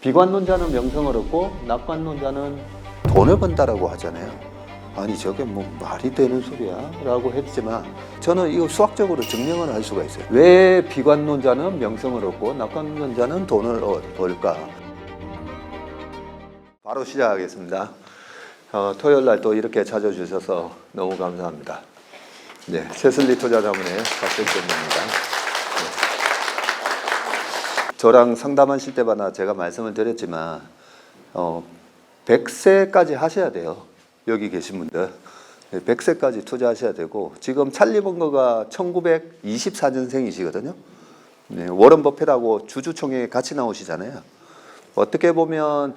비관론자는 명성을 얻고 낙관론자는 돈을 번다라고 하잖아요. 아니 저게 뭐 말이 되는 소리야? 라고 했지만 저는 이거 수학적으로 증명을 할 수가 있어요. 왜 비관론자는 명성을 얻고 낙관론자는 돈을 벌까? 바로 시작하겠습니다. 토요일 날 또 이렇게 찾아주셔서 너무 감사합니다. 네, 세슬리 투자자문의 박백점입니다. 저랑 상담하실 때마다 제가 말씀을 드렸지만 100세까지 하셔야 돼요. 여기 계신 분들 100세까지 투자하셔야 되고, 지금 찰리 먼거가 1924년생이시거든요. 네, 워런 버핏하고 주주총회에 같이 나오시잖아요. 어떻게 보면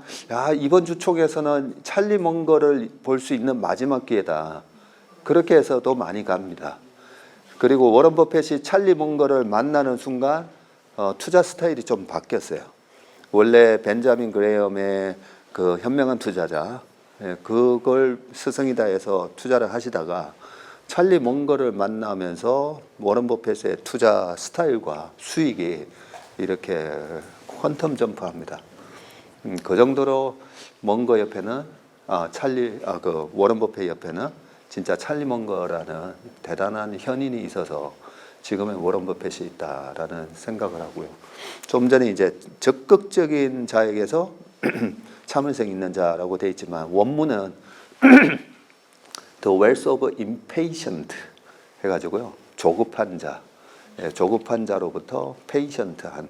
이번 주총에서는 찰리 먼거를 볼 수 있는 마지막 기회다, 그렇게 해서도 많이 갑니다. 그리고 워런 버핏이 찰리 먼거를 만나는 순간 투자 스타일이 좀 바뀌었어요. 원래 벤자민 그레이엄의 그 현명한 투자자, 그걸 스승이다 해서 투자를 하시다가 찰리 먼거를 만나면서 워런 버핏의 투자 스타일과 수익이 이렇게 퀀텀 점프합니다. 그 정도로 먼거 옆에는 그 워런 버핏 옆에는 진짜 찰리 먼거라는 대단한 현인이 있어서 지금의 워런 버핏이 있다라는 생각을 하고요. 좀 전에 이제 적극적인 자에게서 참을성 있는 자라고 되어 있지만, 원문은 The wealth of impatient 해가지고요, 조급한 자, 조급한 자로부터 patient한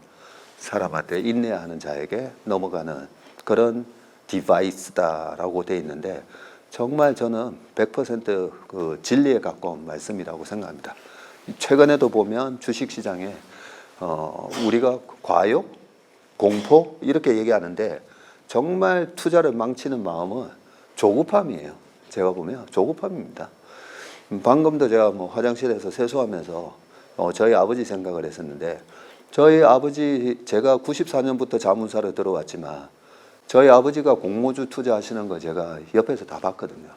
사람한테, 인내하는 자에게 넘어가는 그런 디바이스다라고 되어 있는데, 정말 저는 100% 그 진리에 가까운 말씀이라고 생각합니다. 최근에도 보면 주식시장에 우리가 과욕, 공포 이렇게 얘기하는데, 정말 투자를 망치는 마음은 조급함이에요. 제가 보면 조급함입니다. 방금도 제가 뭐 화장실에서 세수하면서 저희 아버지 생각을 했었는데, 저희 아버지, 제가 94년부터 자문사로 들어왔지만 저희 아버지가 공모주 투자하시는 거 제가 옆에서 다 봤거든요.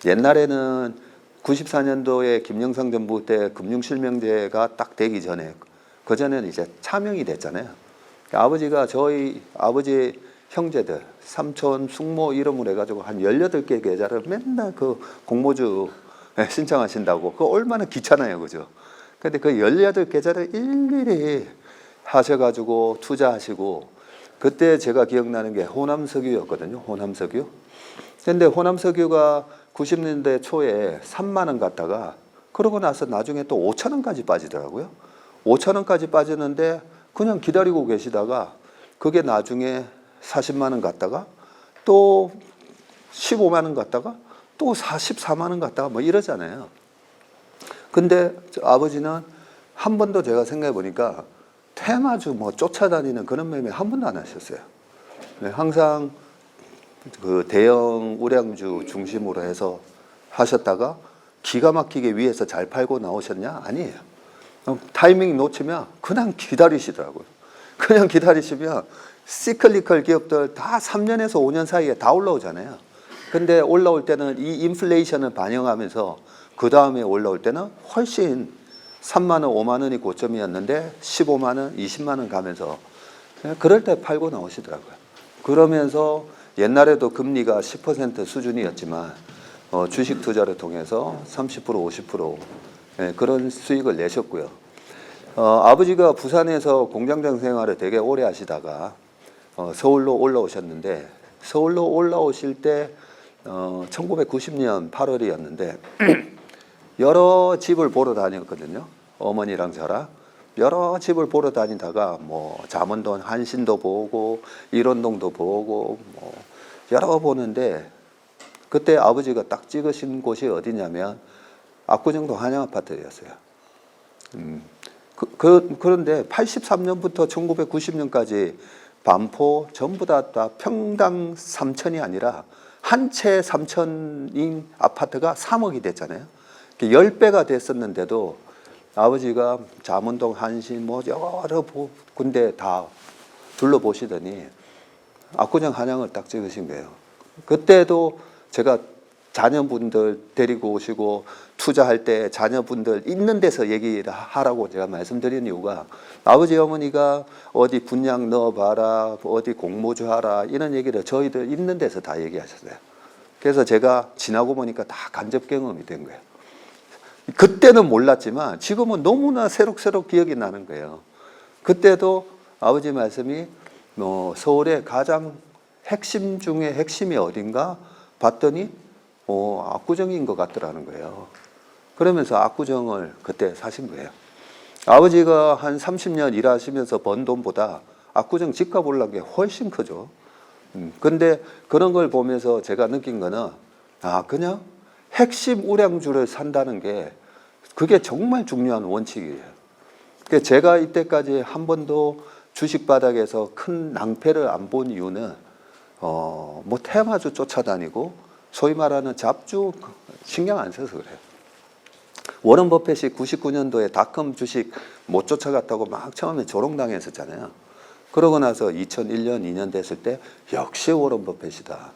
옛날에는 94년도에 김영삼 정부 때 금융실명제가 딱 되기 전에, 그 전에는 이제 차명이 됐잖아요. 아버지가 저희 아버지 형제들, 삼촌, 숙모 이름으로 해가지고 한 18개 계좌를 맨날 그 공모주 신청하신다고, 그거 얼마나 귀찮아요, 그죠? 근데 그 18계좌를 일일이 하셔가지고 투자하시고, 그때 제가 기억나는 게 호남석유였거든요. 호남석유. 근데 호남석유가 90년대 초에 3만 원 갔다가, 그러고 나서 나중에 또 5천 원까지 빠지더라고요. 5천 원까지 빠지는데 그냥 기다리고 계시다가 그게 나중에 40만 원 갔다가 또 15만 원 갔다가 또 44만 원 갔다가 뭐 이러잖아요. 근데 아버지는 한 번도, 제가 생각해 보니까 테마주 뭐 쫓아다니는 그런 매매 한 번도 안 하셨어요. 항상 그 대형 우량주 중심으로 해서 하셨다가 기가 막히게 위에서 잘 팔고 나오셨냐? 아니에요. 타이밍 놓치면 그냥 기다리시더라고요. 그냥 기다리시면 시클리컬 기업들 다 3년에서 5년 사이에 다 올라오잖아요. 근데 올라올 때는 이 인플레이션을 반영하면서 그 다음에 올라올 때는 훨씬 3만 원, 5만 원이 고점이었는데 15만 원, 20만 원 가면서 그럴 때 팔고 나오시더라고요. 그러면서 옛날에도 금리가 10% 수준이었지만 주식 투자를 통해서 30%, 50% 그런 수익을 내셨고요. 아버지가 부산에서 공장장 생활을 되게 오래 하시다가 서울로 올라오셨는데, 서울로 올라오실 때 1990년 8월이었는데 여러 집을 보러 다녔거든요. 어머니랑 저랑 여러 집을 보러 다니다가 뭐 잠원동 한신도 보고 일원동도 보고 뭐 여러 보는데, 그때 아버지가 딱 찍으신 곳이 어디냐면 압구정동 한양아파트였어요. 그런데 83년부터 1990년까지 반포 전부 다 평당 3천이 아니라 한 채 3천인 아파트가 3억이 됐잖아요. 10배가 됐었는데도 아버지가 잠원동 한신 뭐 여러 군데 다 둘러보시더니 압구정 한양을 딱 찍으신 거예요. 그때도 제가 자녀분들 데리고 오시고 투자할 때 자녀분들 있는 데서 얘기를 하라고 제가 말씀드린 이유가 아버지 어머니가 어디 분양 넣어봐라 어디 공모주 하라 이런 얘기를 저희들 있는 데서 다 얘기하셨어요. 그래서 제가 지나고 보니까 다 간접 경험이 된 거예요. 그때는 몰랐지만 지금은 너무나 새록새록 기억이 나는 거예요. 그때도 아버지 말씀이 서울의 가장 핵심 중에 핵심이 어딘가 봤더니 압구정인 것 같더라는 거예요. 그러면서 압구정을 그때 사신 거예요. 아버지가 한 30년 일하시면서 번 돈보다 압구정 집값 올라간 게 훨씬 크죠. 근데 그런 걸 보면서 제가 느낀 거는 그냥 핵심 우량주를 산다는 게 그게 정말 중요한 원칙이에요. 제가 이때까지 한 번도 주식 바닥에서 큰 낭패를 안 본 이유는 뭐 테마주 쫓아다니고 소위 말하는 잡주 신경 안 써서 그래요. 워런 버핏이 99년도에 닷컴 주식 못 쫓아갔다고 막 처음에 조롱당했었잖아요. 그러고 나서 2001년, 2년 됐을 때 역시 워런 버핏이다.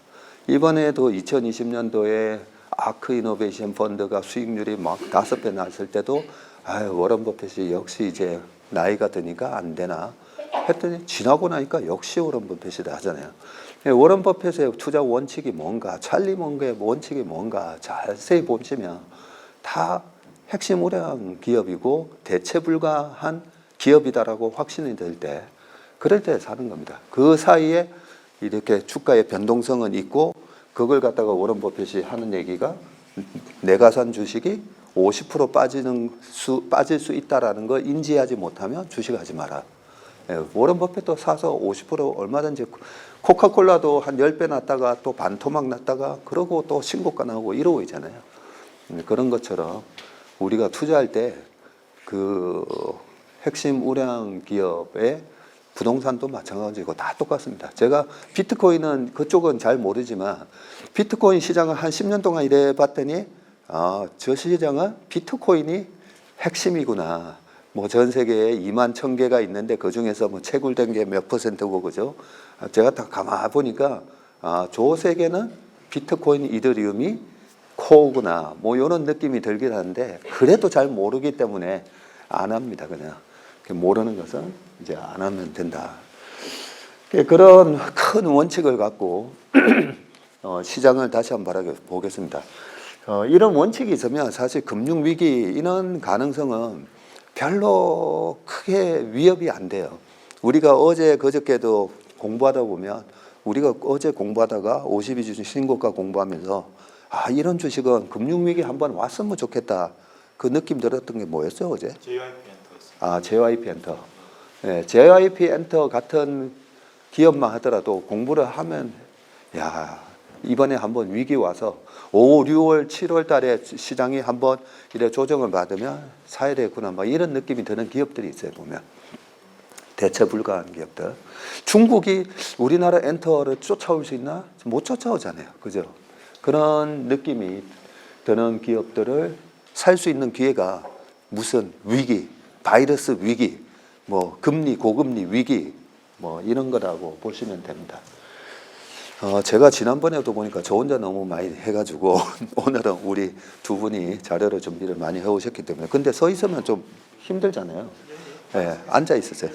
이번에도 2020년도에 아크 이노베이션 펀드가 수익률이 막 5배 났을 때도 워런 버핏이 역시 이제 나이가 드니까 안 되나 했더니 지나고 나니까 역시 워런 버핏이다 하잖아요. 워런 버핏의 투자 원칙이 뭔가, 찰리 먼거의 원칙이 뭔가 자세히 보시면 다 핵심 우량 기업이고 대체 불가한 기업이다라고 확신이 될 때, 그럴 때 사는 겁니다. 그 사이에 이렇게 주가의 변동성은 있고 그걸 갖다가 워런 버핏이 하는 얘기가 내가 산 주식이 50% 빠질 수 있다라는 걸 인지하지 못하면 주식하지 마라. 워런 버핏도 사서 50% 얼마든지 코카콜라도 한 10배 났다가 또 반토막 났다가 그러고 또 신고가 나오고 이러고 있잖아요. 그런 것처럼 우리가 투자할 때 그 핵심 우량 기업의 부동산도 마찬가지고 다 똑같습니다. 제가 비트코인은 그쪽은 잘 모르지만 비트코인 시장을 한 10년 동안 일해 봤더니 저 시장은 비트코인이 핵심이구나. 뭐 전 세계에 2만 1,000개가 있는데 그 중에서 뭐 채굴된 게 몇 %고 그죠? 제가 다 가만 보니까 저 세계는 비트코인, 이더리움이 코어구나. 뭐 이런 느낌이 들긴 하는데 그래도 잘 모르기 때문에 안 합니다. 그냥 모르는 것은 이제 안 하면 된다. 그런 큰 원칙을 갖고 시장을 다시 한번 바라보겠습니다. 이런 원칙이 있으면 사실 금융위기 이런 가능성은 별로 크게 위협이 안 돼요. 우리가 어제 그저께도 공부하다 보면 우리가 어제 공부하다가 52주 신고가 공부하면서 이런 주식은 금융위기 한번 왔으면 좋겠다. 그 느낌 들었던 게 뭐였어요 어제? JYP 엔터였어요. JYP 엔터. 네, JYP 엔터 같은 기업만 하더라도 공부를 하면 이번에 한번 위기 와서 5, 6월, 7월 달에 시장이 한번 이래 조정을 받으면 사야 되겠구나 막 이런 느낌이 드는 기업들이 있어요. 보면 대체 불가한 기업들. 중국이 우리나라 엔터를 쫓아올 수 있나? 못 쫓아오잖아요. 그죠? 그런 느낌이 드는 기업들을 살 수 있는 기회가 무슨 위기, 바이러스 위기, 뭐 금리, 고금리 위기 뭐 이런 거라고 보시면 됩니다. 제가 지난번에도 보니까 저 혼자 너무 많이 해가지고 오늘은 우리 두 분이 자료를 준비를 많이 해오셨기 때문에 근데 서 있으면 좀 힘들잖아요. 네, 앉아 있으세요.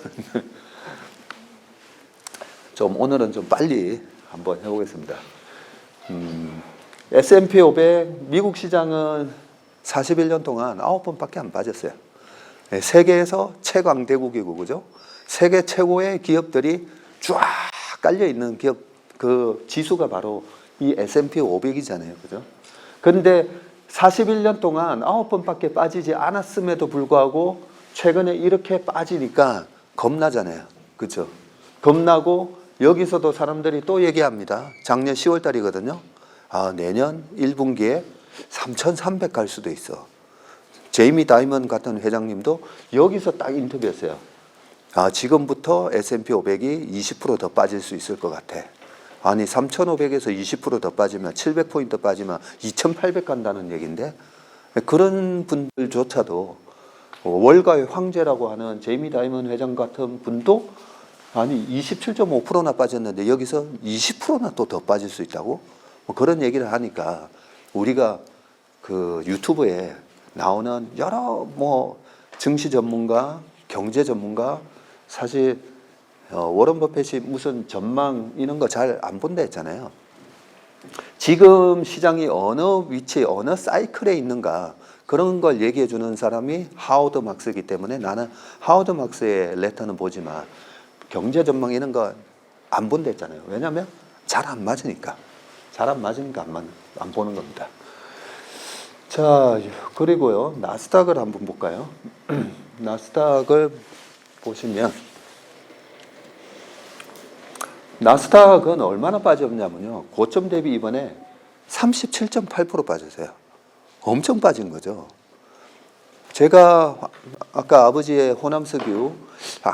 좀 오늘은 좀 빨리 한번 해보겠습니다. S&P 500 미국 시장은 41년 동안 9번밖에 안 빠졌어요. 네, 세계에서 최강대국이고 그죠? 세계 최고의 기업들이 쫙 깔려 있는 기업 그 지수가 바로 이 S&P 500이잖아요. 그죠? 그런데 41년 동안 9번밖에 빠지지 않았음에도 불구하고 최근에 이렇게 빠지니까 겁나잖아요. 그죠? 겁나고 여기서도 사람들이 또 얘기합니다. 작년 10월 달이거든요. 내년 1분기에 3,300 갈 수도 있어. 제이미 다이먼 같은 회장님도 여기서 딱 인터뷰했어요. 지금부터 S&P 500이 20% 더 빠질 수 있을 것 같아. 아니 3,500에서 20% 더 빠지면 700포인트 빠지면 2,800 간다는 얘기인데 그런 분들조차도 월가의 황제라고 하는 제이미 다이먼 회장 같은 분도 아니 27.5%나 빠졌는데 여기서 20%나 또 더 빠질 수 있다고? 뭐 그런 얘기를 하니까 우리가 그 유튜브에 나오는 여러 뭐 증시 전문가, 경제 전문가, 사실 워런 버핏이 무슨 전망 이런 거 잘 안 본다 했잖아요. 지금 시장이 어느 위치, 어느 사이클에 있는가 그런 걸 얘기해 주는 사람이 하워드 막스이기 때문에 나는 하워드 막스의 레터는 보지만 경제 전망 이런 거 안 본다 했잖아요. 왜냐하면 잘 안 맞으니까. 잘 안 맞으니까 안 보는 겁니다. 자, 그리고요. 나스닥을 한번 볼까요? 나스닥을 보시면 나스닥은 얼마나 빠졌냐면요. 고점 대비 이번에 37.8% 빠졌어요. 엄청 빠진 거죠. 제가 아까 아버지의 호남석유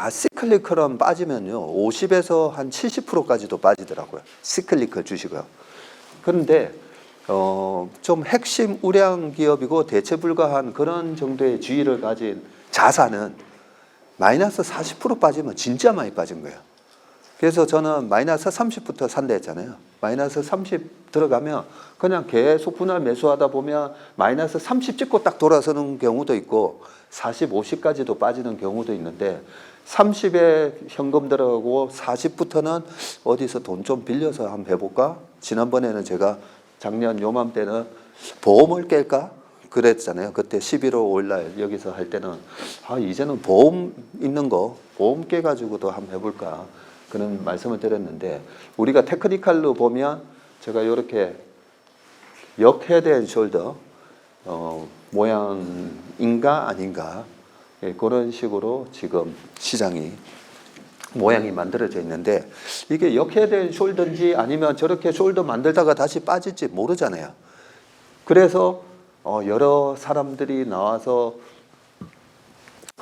시클리컬은 빠지면요 50에서 한 70%까지도 빠지더라고요. 시클리컬 주식은. 그런데 좀 핵심 우량 기업이고 대체 불가한 그런 정도의 지위를 가진 자산은 마이너스 40% 빠지면 진짜 많이 빠진 거예요. 그래서 저는 마이너스 30부터 산다 했잖아요. 마이너스 30 들어가면 그냥 계속 분할 매수하다 보면 마이너스 30 찍고 딱 돌아서는 경우도 있고 40, 50까지도 빠지는 경우도 있는데 30에 현금 들어가고 40부터는 어디서 돈 좀 빌려서 한번 해볼까? 지난번에는 제가 작년 요맘때는 보험을 깰까? 그랬잖아요. 그때 11월 5일 날 여기서 할 때는 이제는 보험 있는 거 보험 깨가지고도 한번 해볼까? 그런 말씀을 드렸는데 우리가 테크니컬로 보면 제가 이렇게 역헤드 앤 숄더 모양인가 아닌가 그런 식으로 지금 시장이 모양이 만들어져 있는데 이게 역헤드 앤 숄더인지 아니면 저렇게 숄더 만들다가 다시 빠질지 모르잖아요. 그래서 여러 사람들이 나와서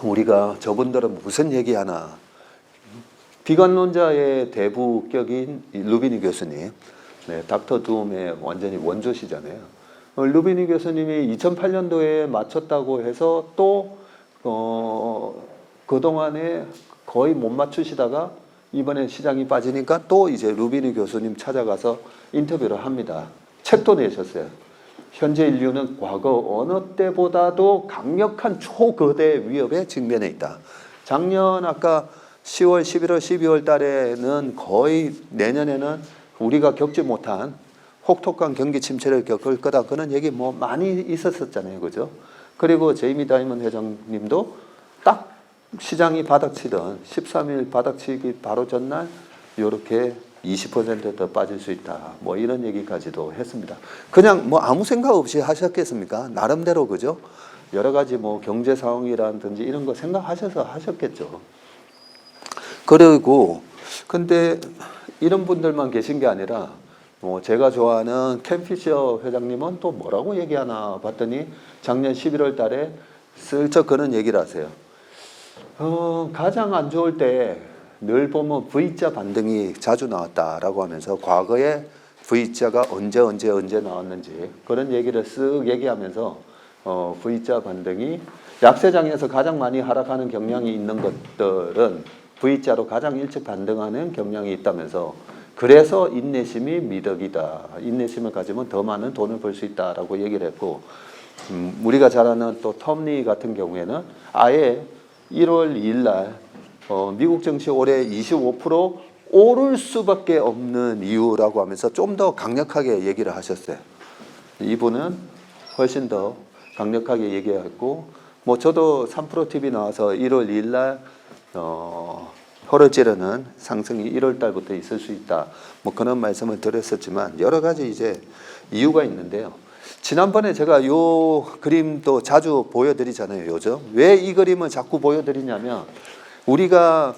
우리가 저분들은 무슨 얘기하나 비관론자의 대부격인 루비니 교수님, 닥터 둠의 완전히 원조시잖아요. 루비니 교수님이 2008년도에 맞췄다고 해서 또 그동안에 거의 못 맞추시다가 이번에 시장이 빠지니까 또 이제 루비니 교수님 찾아가서 인터뷰를 합니다. 책도 내셨어요. 현재 인류는 과거 어느 때보다도 강력한 초거대 위협에 직면해 있다. 작년 아까 10월, 11월, 12월 달에는 거의 내년에는 우리가 겪지 못한 혹독한 경기 침체를 겪을 거다. 그런 얘기 뭐 많이 있었었잖아요. 그죠? 그리고 제이미 다이먼 회장님도 딱 시장이 바닥치던 13일 바닥치기 바로 전날 이렇게 20% 더 빠질 수 있다. 뭐 이런 얘기까지도 했습니다. 그냥 뭐 아무 생각 없이 하셨겠습니까? 나름대로 그죠? 여러 가지 뭐 경제 상황이라든지 이런 거 생각하셔서 하셨겠죠. 그리고 근데 이런 분들만 계신 게 아니라 뭐 제가 좋아하는 켄 피셔 회장님은 또 뭐라고 얘기하나 봤더니 작년 11월 달에 슬쩍 그런 얘기를 하세요. 가장 안 좋을 때 늘 보면 V자 반등이 자주 나왔다라고 하면서 과거에 V자가 언제 나왔는지 그런 얘기를 쓱 얘기하면서 V자 반등이 약세장에서 가장 많이 하락하는 경향이 있는 것들은 V자로 가장 일찍 반등하는 경향이 있다면서 그래서 인내심이 미덕이다. 인내심을 가지면 더 많은 돈을 벌 수 있다라고 얘기를 했고 우리가 잘 아는 또 텀리 같은 경우에는 아예 1월 2일 날 미국 증시 올해 25% 오를 수밖에 없는 이유라고 하면서 좀 더 강력하게 얘기를 하셨어요. 이분은 훨씬 더 강력하게 얘기했고 뭐 저도 3프로TV 나와서 1월 2일 날 혀를 찌르는 상승이 1월 달부터 있을 수 있다. 뭐 그런 말씀을 드렸었지만 여러 가지 이제 이유가 있는데요. 지난번에 제가 요 그림도 자주 보여드리잖아요. 요즘 왜 이 그림을 자꾸 보여드리냐면 우리가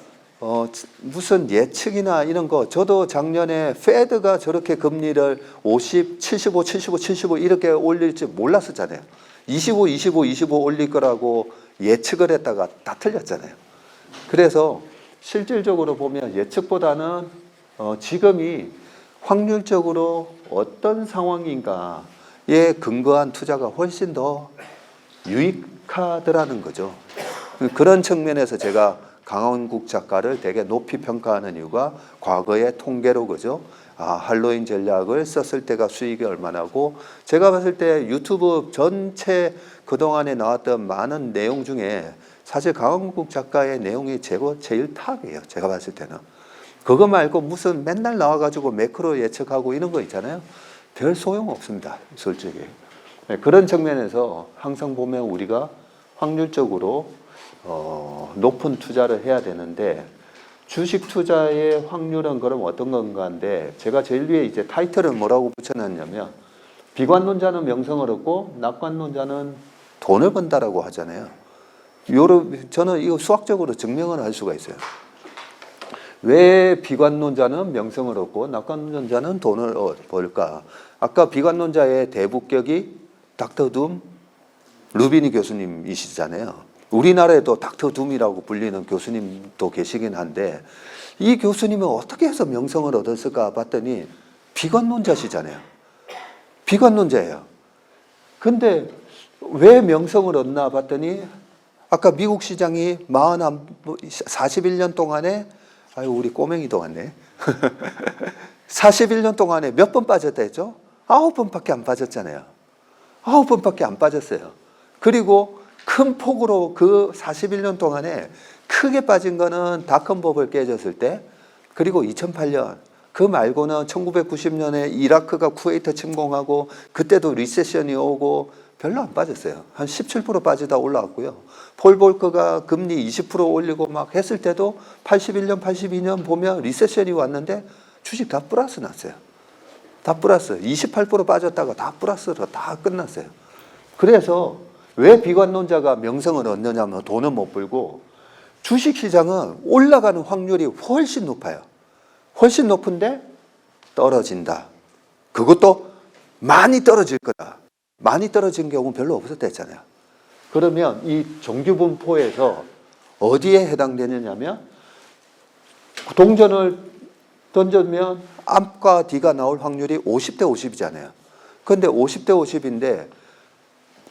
무슨 예측이나 이런 거 저도 작년에 페드가 저렇게 금리를 50, 75, 75, 75 이렇게 올릴지 몰랐었잖아요. 25, 25, 25 올릴 거라고 예측을 했다가 다 틀렸잖아요. 그래서 실질적으로 보면 예측보다는 지금이 확률적으로 어떤 상황인가에 근거한 투자가 훨씬 더 유익하더라는 거죠. 그런 측면에서 제가 강원국 작가를 되게 높이 평가하는 이유가 과거의 통계로 그죠? 할로윈 전략을 썼을 때가 수익이 얼마나고 제가 봤을 때 유튜브 전체 그동안에 나왔던 많은 내용 중에 사실 강원국 작가의 내용이 제일 탑이에요. 제가 봤을 때는. 그거 말고 무슨 맨날 나와가지고 매크로 예측하고 이런 거 있잖아요. 별 소용 없습니다. 솔직히. 그런 측면에서 항상 보면 우리가 확률적으로 높은 투자를 해야 되는데 주식 투자의 확률은 그럼 어떤 건가인데 제가 제일 위에 이제 타이틀을 뭐라고 붙여놨냐면 비관론자는 명성을 얻고 낙관론자는 돈을 번다라고 하잖아요. 저는 이거 수학적으로 증명을 할 수가 있어요. 왜 비관론자는 명성을 얻고 낙관론자는 돈을 벌까? 아까 비관론자의 대부격이 닥터 둠 루비니 교수님이시잖아요. 우리나라에도 닥터 둠이라고 불리는 교수님도 계시긴 한데 이 교수님은 어떻게 해서 명성을 얻었을까 봤더니 비관론자시잖아요. 비관론자예요. 근데 왜 명성을 얻나 봤더니 아까 미국 시장이 41년 동안에 우리 꼬맹이도 왔네. 41년 동안에 몇 번 빠졌다 했죠? 9번밖에 안 빠졌잖아요. 9번밖에 안 빠졌어요. 그리고 큰 폭으로 그 41년 동안에 크게 빠진 거는 닷컴 버블 깨졌을 때, 그리고 2008년, 그 말고는 1990년에 이라크가 쿠웨이트 침공하고 그때도 리세션이 오고 별로 안 빠졌어요. 한 17% 빠지다 올라왔고요. 폴 볼커가 금리 20% 올리고 막 했을 때도 81년, 82년 보면 리세션이 왔는데 주식 다 플러스 났어요. 다 플러스. 28% 빠졌다가 다 플러스로 다 끝났어요. 그래서 왜 비관론자가 명성을 얻느냐면 돈은 못 벌고 주식시장은 올라가는 확률이 훨씬 높아요. 훨씬 높은데 떨어진다. 그것도 많이 떨어질 거다. 많이 떨어진 경우는 별로 없었다 했잖아요. 그러면 이 종규분포에서 어디에 해당되느냐면 동전을 던지면 앞과 뒤가 나올 확률이 50대 50이잖아요. 그런데 50대 50인데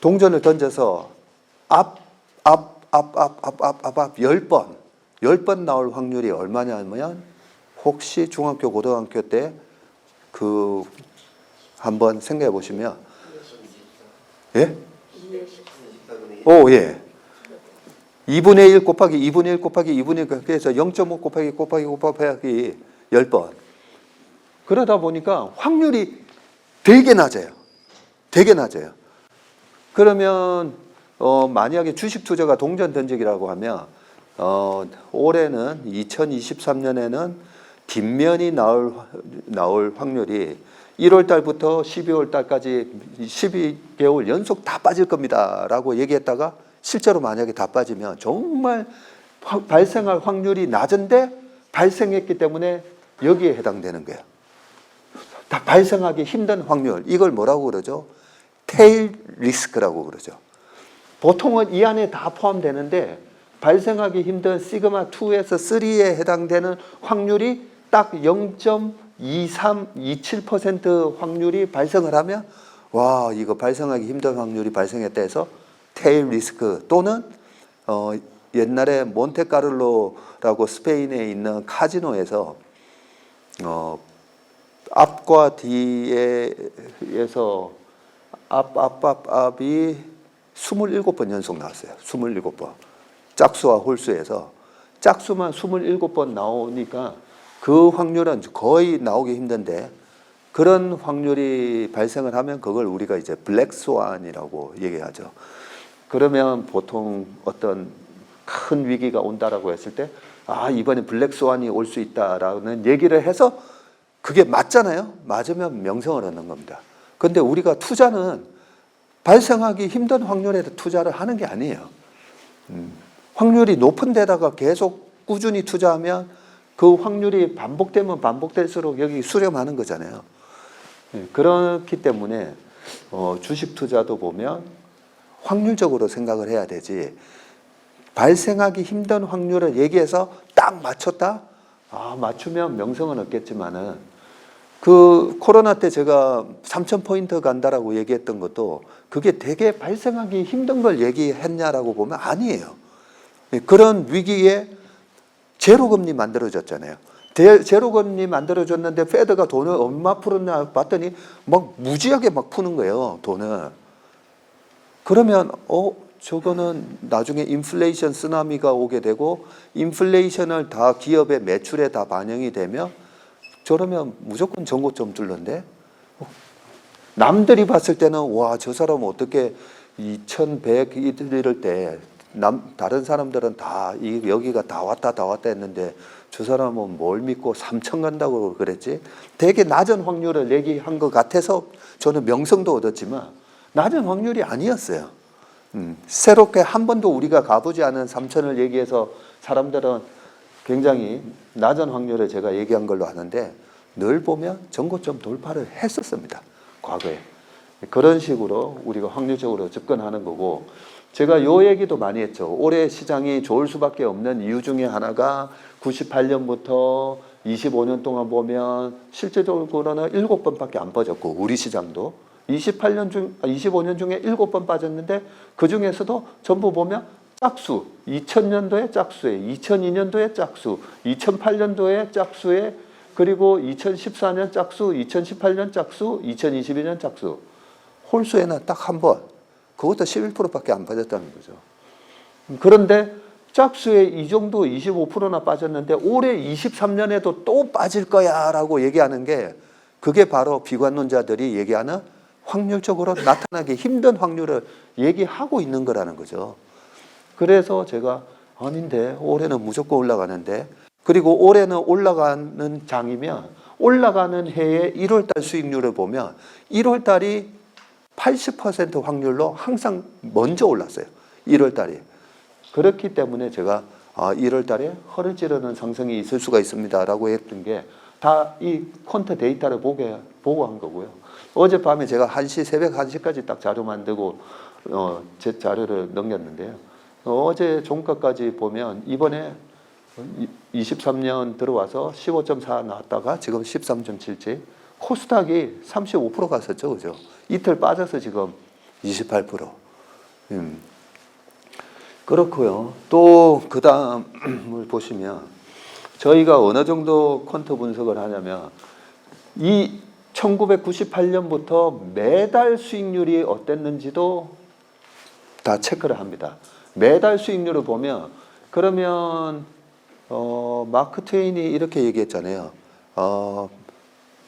동전을 던져서 앞 10번 나올 확률이 얼마냐면 혹시 중학교 고등학교 때 한번 생각해 보시면 예? 예. 2분의 1 곱하기 2분의 1 곱하기 2분의 1 그래서 0.5 곱하기 10번. 그러다 보니까 확률이 되게 낮아요. 되게 낮아요. 그러면 만약에 주식 투자가 동전 던지기라고 하면 올해는 2023년에는 뒷면이 나올 확률이 1월 달부터 12월 달까지 12개월 연속 다 빠질 겁니다 라고 얘기했다가 실제로 만약에 다 빠지면 정말 발생할 확률이 낮은데 발생했기 때문에 여기에 해당되는 거예요. 다 발생하기 힘든 확률. 이걸 뭐라고 그러죠? 테일 리스크라고 그러죠. 보통은 이 안에 다 포함되는데 발생하기 힘든 시그마 2에서 3에 해당되는 확률이 딱 0.27% 확률이 발생을 하면 와 이거 발생하기 힘든 확률이 발생했다 해서 테일 리스크 또는 옛날에 몬테카를로라고 스페인에 있는 카지노에서 앞과 뒤에서 앞이 27번 연속 나왔어요. 27번. 짝수와 홀수에서 짝수만 27번 나오니까 그 확률은 거의 나오기 힘든데 그런 확률이 발생을 하면 그걸 우리가 이제 블랙스완이라고 얘기하죠. 그러면 보통 어떤 큰 위기가 온다라고 했을 때 이번에 블랙스완이 올 수 있다라는 얘기를 해서 그게 맞잖아요. 맞으면 명성을 얻는 겁니다. 그런데 우리가 투자는 발생하기 힘든 확률에 투자를 하는 게 아니에요. 확률이 높은 데다가 계속 꾸준히 투자하면 그 확률이 반복되면 반복될수록 여기 수렴하는 거잖아요. 그렇기 때문에 주식 투자도 보면 확률적으로 생각을 해야 되지 발생하기 힘든 확률을 얘기해서 딱 맞췄다? 맞추면 명성은 얻겠지만은 그 코로나 때 제가 3,000포인트 간다라고 얘기했던 것도 그게 되게 발생하기 힘든 걸 얘기했냐라고 보면 아니에요. 그런 위기에 제로금리 만들어졌잖아요. 제로금리 만들어졌는데 페드가 돈을 얼마 풀었나 봤더니 막 무지하게 막 푸는 거예요, 돈을. 그러면 저거는 나중에 인플레이션 쓰나미가 오게 되고 인플레이션을 다 기업의 매출에 다 반영이 되면 저러면 무조건 전고점 뚫는데 남들이 봤을 때는 와, 저 사람은 어떻게 2100 이럴 때 다른 사람들은 다 여기가 다 왔다 했는데 저 사람은 뭘 믿고 3000 간다고 그랬지? 되게 낮은 확률을 얘기한 것 같아서 저는 명성도 얻었지만 낮은 확률이 아니었어요. 새롭게 한 번도 우리가 가보지 않은 3000을 얘기해서 사람들은 굉장히 낮은 확률을 제가 얘기한 걸로 아는데 늘 보면 전고점 돌파를 했었습니다. 과거에. 그런 식으로 우리가 확률적으로 접근하는 거고, 제가 요 얘기도 많이 했죠. 올해 시장이 좋을 수밖에 없는 이유 중에 하나가 98년부터 25년 동안 보면 실제적으로는 7번밖에 안 빠졌고, 우리 시장도 25년 중에 7번 빠졌는데 그 중에서도 전부 보면 짝수, 2000년도에 짝수에, 2002년도에 짝수, 2008년도에 짝수에, 그리고 2014년 짝수, 2018년 짝수, 2022년 짝수. 홀수에는 딱 한 번, 그것도 11%밖에 안 빠졌다는 거죠. 그런데 짝수에 이 정도 25%나 빠졌는데 올해 23년에도 또 빠질 거야 라고 얘기하는 게, 그게 바로 비관론자들이 얘기하는 확률적으로 나타나기 힘든 확률을 얘기하고 있는 거라는 거죠. 그래서 제가 아닌데 올해는 무조건 올라가는데, 그리고 올해는 올라가는 장이면 올라가는 해의 1월달 수익률을 보면 1월달이 80% 확률로 항상 먼저 올랐어요. 1월달이. 그렇기 때문에 제가 1월달에 허를 찌르는 상승이 있을 수가 있습니다 라고 했던 게 다 이 퀀트 데이터를 보고 한 거고요. 어젯밤에 제가 새벽 1시까지 딱 자료 만들고 제 자료를 넘겼는데요. 어제 종가까지 보면 이번에 23년 들어와서 15.4 나왔다가 지금 13.77, 코스닥이 35% 갔었죠, 그죠? 이틀 빠져서 지금 28%. 그렇고요. 또 그 다음을 보시면 저희가 어느 정도 퀀트 분석을 하냐면 이 1998년부터 매달 수익률이 어땠는지도 다 체크를 합니다. 매달 수익률을 보면, 그러면 마크 트웨인이 이렇게 얘기했잖아요.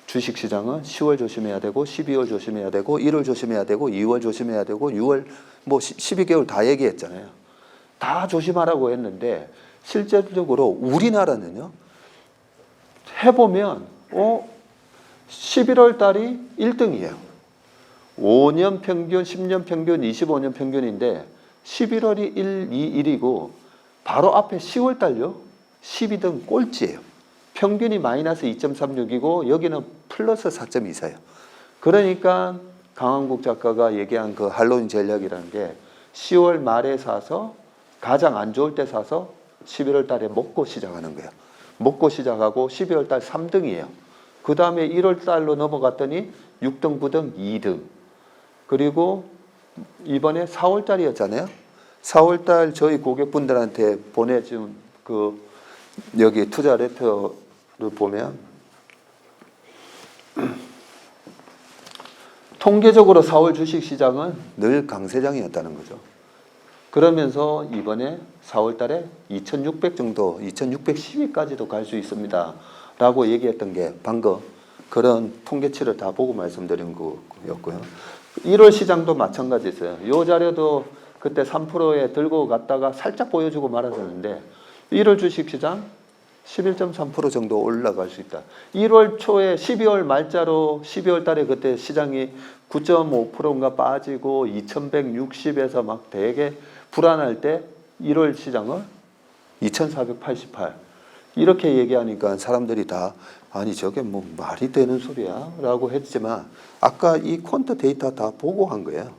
주식시장은 10월 조심해야 되고 12월 조심해야 되고 1월 조심해야 되고 2월 조심해야 되고 6월 12개월 다 얘기했잖아요. 다 조심하라고 했는데 실제적으로 우리나라는요. 해보면 11월 달이 1등이에요. 5년 평균, 10년 평균, 25년 평균인데 11월이 1, 2, 1이고 바로 앞에 10월 달요. 12등 꼴찌예요. 평균이 마이너스 2.36이고 여기는 플러스 4.24예요. 그러니까 강한국 작가가 얘기한 그 할로윈 전략이라는 게 10월 말에 사서 가장 안 좋을 때 사서 11월 달에 먹고 시작하는 거예요. 먹고 시작하고 12월 달 3등이에요. 그 다음에 1월 달로 넘어갔더니 6등, 9등, 2등. 그리고 이번에 4월 달이었잖아요. 4월 달 저희 고객분들한테 보내준 여기 투자 레터를 보면 통계적으로 4월 주식시장은 늘 강세장이었다는 거죠. 그러면서 이번에 4월 달에 2600 정도, 2610위까지도 갈 수 있습니다 라고 얘기했던 게 방금 그런 통계치를 다 보고 말씀드린 거였고요. 1월 시장도 마찬가지였어요. 이 자료도 그때 3%에 들고 갔다가 살짝 보여주고 말았었는데 1월 주식시장 11.3% 정도 올라갈 수 있다. 1월 초에 12월 말자로 12월 달에 그때 시장이 9.5%인가 빠지고 2160에서 막 되게 불안할 때 1월 시장은 2488 이렇게 얘기하니까 사람들이 다 아니 저게 뭐 말이 되는 소리야 라고 했지만 아까 이 퀀트 데이터 다 보고 한 거예요.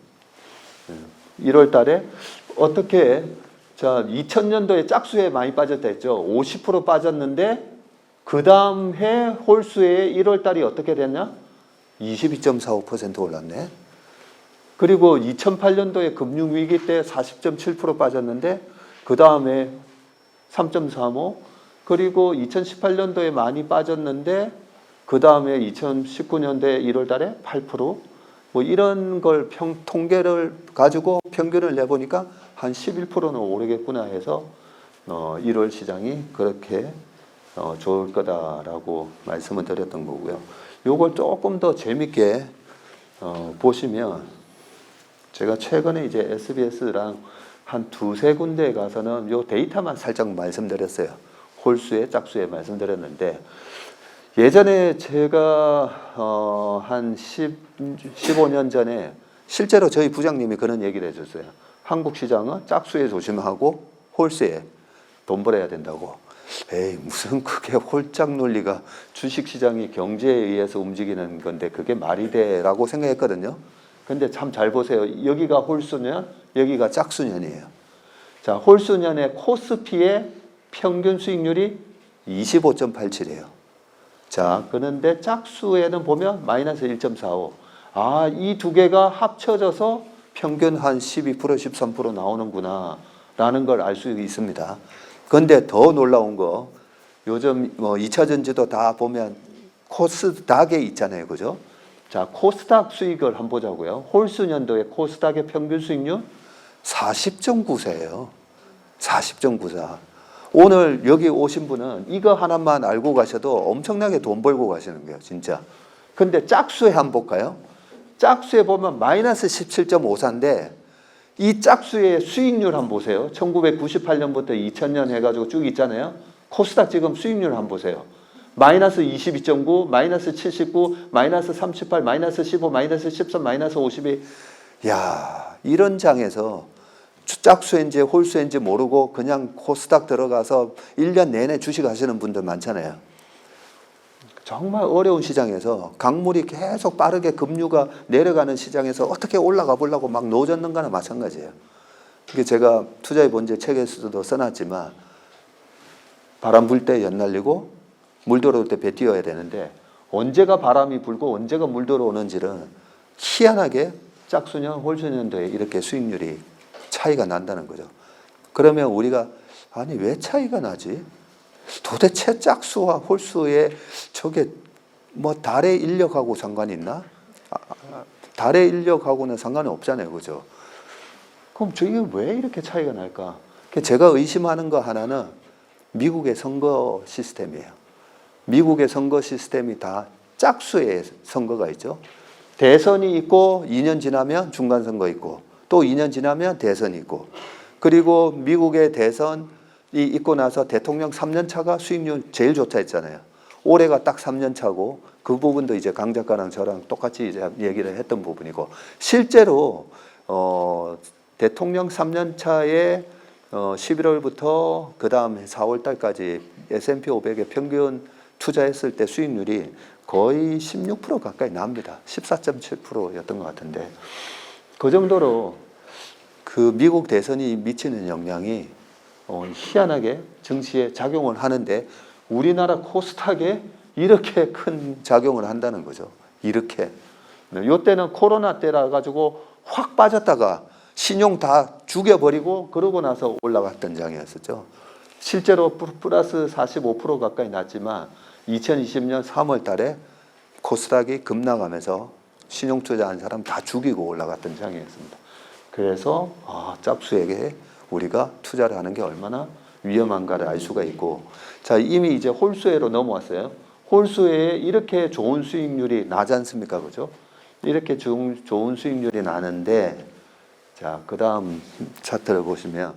1월 달에 어떻게 2000년도에 짝수에 많이 빠졌다 했죠. 50% 빠졌는데 그 다음 해 홀수에 1월 달이 어떻게 됐냐? 22.45% 올랐네. 그리고 2008년도에 금융위기 때 40.7% 빠졌는데 그 다음에 3.35, 그리고 2018년도에 많이 빠졌는데 그 다음에 2019년도에 1월 달에 8%, 뭐 이런 걸 통계를 가지고 평균을 내보니까 한 11%는 오르겠구나 해서 1월 시장이 그렇게 좋을 거다라고 말씀을 드렸던 거고요. 요걸 조금 더 재밌게 보시면 제가 최근에 이제 SBS랑 한 두세 군데 가서는 요 데이터만 살짝 말씀드렸어요. 홀수에 짝수에 말씀드렸는데 예전에 제가 한 15년 전에 실제로 저희 부장님이 그런 얘기를 해줬어요. 한국 시장은 짝수에 조심하고 홀수에 돈 벌어야 된다고. 에이, 무슨 그게 홀짝 논리가, 주식시장이 경제에 의해서 움직이는 건데 그게 말이 돼라고 생각했거든요. 근데 참 잘 보세요. 여기가 홀수년, 여기가 짝수년이에요. 자, 홀수년의 코스피의 평균 수익률이 25.87이에요. 자, 그런데 짝수에는 보면 마이너스 1.45. 아, 이 두 개가 합쳐져서 평균 한 12%, 13% 나오는구나 라는 걸 알 수 있습니다. 그런데 더 놀라운 거, 요즘 뭐 2차 전지도 다 보면 코스닥에 있잖아요. 그죠? 자, 코스닥 수익을 한번 보자고요. 홀수년도에 코스닥의 평균 수익률 40.94예요. 40.94. 오늘 여기 오신 분은 이거 하나만 알고 가셔도 엄청나게 돈 벌고 가시는 거예요. 진짜. 근데 짝수에 한번 볼까요? 짝수에 보면 마이너스 17.54인데 이 짝수의 수익률 한번 보세요. 1998년부터 2000년 해가지고 쭉 있잖아요. 코스닥 지금 수익률 한번 보세요. 마이너스 22.9, 마이너스 79, 마이너스 38, 마이너스 15, 마이너스 13, 마이너스 52. 야, 이런 장에서 짝수인지 홀수인지 모르고 그냥 코스닥 들어가서 1년 내내 주식 하시는 분들 많잖아요. 정말 어려운 시장에서 강물이 계속 빠르게 급류가 내려가는 시장에서 어떻게 올라가 보려고 막 노젓는가나 마찬가지예요. 이게 제가 투자의 본질 책에서도 써놨지만 바람 불 때 연날리고 물 들어올 때 배 띄워야 되는데 언제가 바람이 불고 언제가 물 들어오는지는 희한하게 짝수년, 홀수년도에 이렇게 수익률이 차이가 난다는 거죠. 그러면 우리가 아니 왜 차이가 나지? 도대체 짝수와 홀수의 저게 뭐 달의 인력하고 상관이 있나? 달의 인력하고는 상관이 없잖아요. 그죠? 그럼 저게 왜 이렇게 차이가 날까? 제가 의심하는 거 하나는 미국의 선거 시스템이에요. 미국의 선거 시스템이 다 짝수의 선거가 있죠. 대선이 있고 2년 지나면 중간선거 있고 또 2년 지나면 대선이 있고 그리고 미국의 대선이 있고 나서 대통령 3년 차가 수익률 제일 좋다 했잖아요. 올해가 딱 3년 차고 그 부분도 이제 강 작가랑 저랑 똑같이 이제 얘기를 했던 부분이고 실제로 대통령 3년 차에 11월부터 그 다음 4월 달까지 S&P 500의 평균 투자했을 때 수익률이 거의 16% 가까이 납니다. 14.7%였던 것 같은데 그 정도로 그 미국 대선이 미치는 영향이 희한하게 증시에 작용을 하는데 우리나라 코스닥에 이렇게 큰 작용을 한다는 거죠. 이렇게. 이때는 코로나 때라 가지고 확 빠졌다가 신용 다 죽여버리고 그러고 나서 올라갔던 장이었었죠. 실제로 플러스 45% 가까이 났지만 2020년 3월 달에 코스닥이 급락하면서 신용 투자한 사람 다 죽이고 올라갔던 장이었습니다. 그래서 짝수에게 우리가 투자를 하는 게 얼마나 위험한가를 알 수가 있고 자 이미 이제 홀수에로 넘어왔어요. 홀수에 이렇게 좋은 수익률이 나지 않습니까? 그죠? 이렇게 좋은 수익률이 나는데 자 그 다음 차트를 보시면